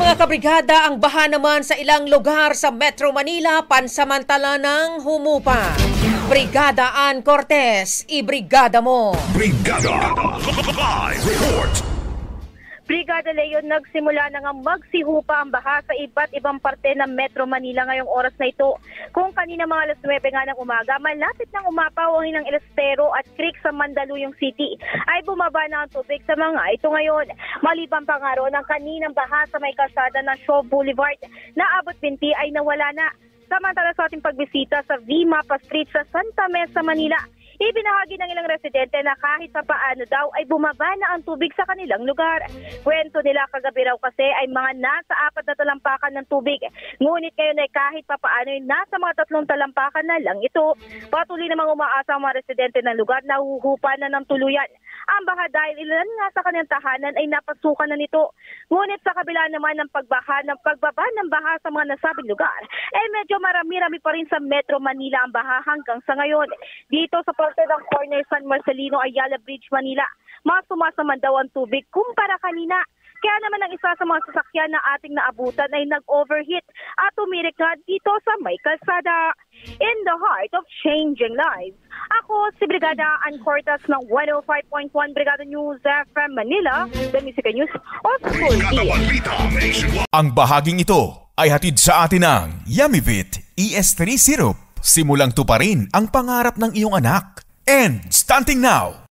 Mga kabrigada, ang baha naman sa ilang lugar sa Metro Manila pansamantala ng humupa. Brigada Ann Cortez, ibrigada mo! Brigada Live Report! Brigada Leon, nagsimula na nga magsihupa ang baha sa iba't ibang parte ng Metro Manila ngayong oras na ito. Kung kanina mga alas 9 nga ng umaga, malapit ng umapaw ang ilang Elestero at Creek sa Mandaluyong City, ay bumaba na ang tubig sa mga ito ngayon. Maliban pa nga ron, ang kaninang baha sa may kalsada ng Shaw Boulevard na abot binti ay nawala na. Samantala sa ating pagbisita sa V. Mapa Street sa Santa Mesa, Manila, ibinahagi ng ilang residente na kahit pa paano daw ay bumaba na ang tubig sa kanilang lugar. Kwento nila kagabi raw kasi ay mga nasa 4 na talampakan ng tubig. Ngunit ngayon ay kahit pa paano ay nasa mga 3 talampakan na lang ito. Patuloy namang umaasa ang mga residente ng lugar na huhupa na ng tuluyan ang baha dahil ilan nga sa kanyang tahanan ay napasukan na nito. Ngunit sa kabila naman ng pagbaba ng baha sa mga nasabing lugar, ay medyo marami-rami pa rin sa Metro Manila ang baha hanggang sa ngayon. Dito sa parte ng corner San Marcelino, Ayala Bridge, Manila, mas sumasaman daw ang tubig kumpara kanina. Kaya naman ang isa sa mga sasakyan na ating naabutan ay nag-overheat at tumirik nga dito sa may kalsada. In the heart of changing lives, ako si Brigada Ann Cortez ng 105.1 Brigada News FM Manila, the Music News Authority. Ang bahaging ito ay hatid sa atin ng Yummy-Vit ES3 Syrup. Simulang tuparin ang pangarap ng iyong anak. And stunting now!